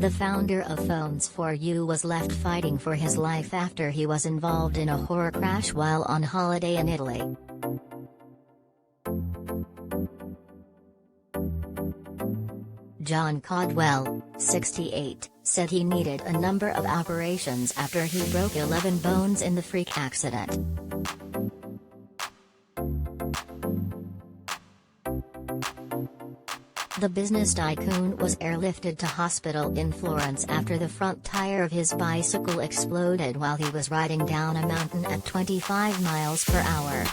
The founder of Phones for You was left fighting for his life after he was involved in a horror crash while on holiday in Italy. John Caudwell, 68, said he needed a number of operations after he broke 11 bones in the freak accident. The business tycoon was airlifted to hospital in Florence after the front tire of his bicycle exploded while he was riding down a mountain at 25 miles per hour.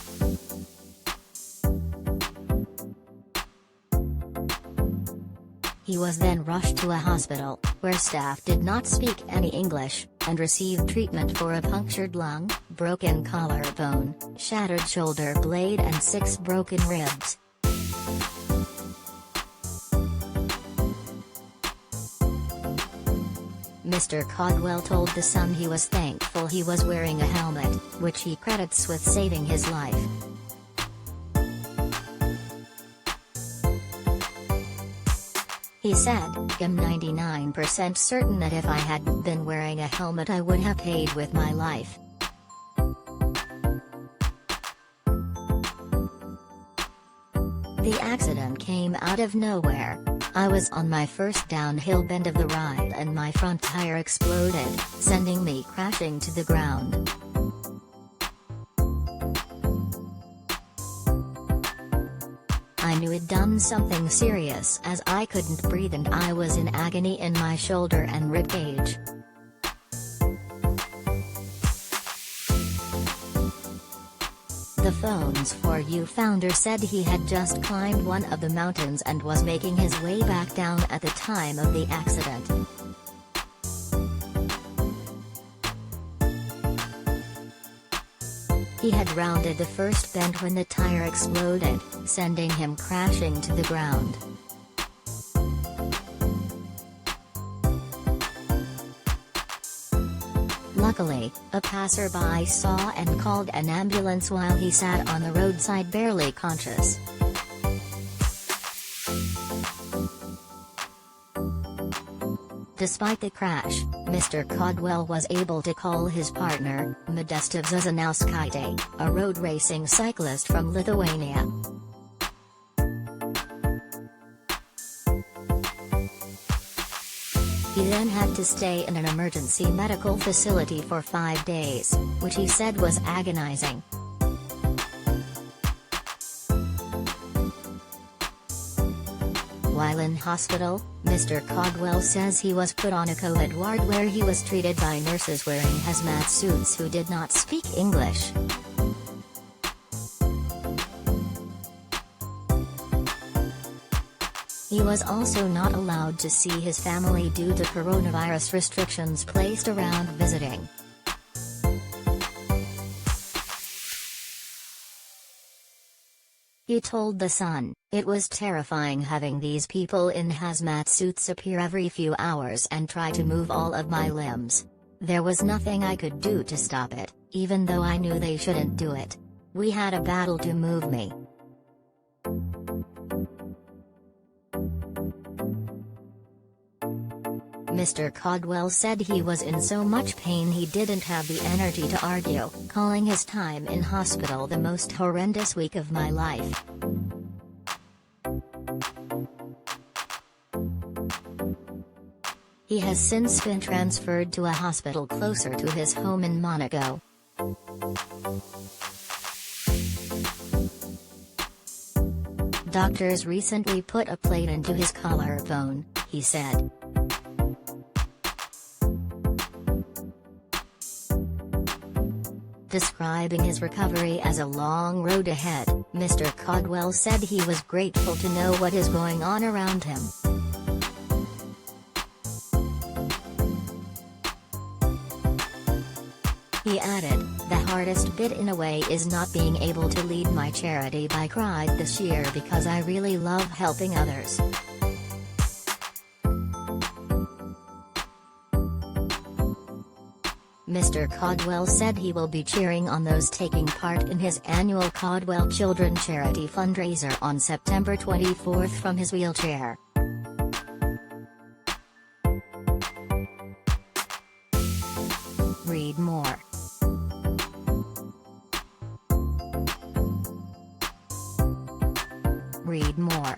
He was then rushed to a hospital, where staff did not speak any English, and received treatment for a punctured lung, broken collarbone, shattered shoulder blade and 6 broken ribs. Mr. Caudwell told The Sun he was thankful he was wearing a helmet, which he credits with saving his life. He said, "I'm 99% certain that if I hadn't been wearing a helmet I would have paid with my life." The accident came out of nowhere. I was on my first downhill bend of the ride and my front tire exploded, sending me crashing to the ground. I knew I'd done something serious as I couldn't breathe and I was in agony in my shoulder and rib cage. The Phones for You founder said he had just climbed one of the mountains and was making his way back down at the time of the accident. He had rounded the first bend when the tire exploded, sending him crashing to the ground. Luckily, a passerby saw and called an ambulance while he sat on the roadside barely conscious. Despite the crash, Mr. Caudwell was able to call his partner, Modesta Zuzanauskaite, a road racing cyclist from Lithuania. He then had to stay in an emergency medical facility for 5 days, which he said was agonizing. While in hospital, Mr. Caudwell says he was put on a COVID ward where he was treated by nurses wearing hazmat suits who did not speak English. He was also not allowed to see his family due to coronavirus restrictions placed around visiting. He told The Sun, "It was terrifying having these people in hazmat suits appear every few hours and try to move all of my limbs. There was nothing I could do to stop it, even though I knew they shouldn't do it. We had a battle to move me." Mr. Caudwell said he was in so much pain he didn't have the energy to argue, calling his time in hospital the most horrendous week of my life. He has since been transferred to a hospital closer to his home in Monaco. Doctors recently put a plate into his collarbone, he said. Describing his recovery as a long road ahead, Mr. Caudwell said he was grateful to know what is going on around him. He added, "The hardest bit in a way is not being able to lead my charity bike ride this year because I really love helping others." Mr. Caudwell said he will be cheering on those taking part in his annual Caudwell Children Charity fundraiser on September 24 from his wheelchair. Read more.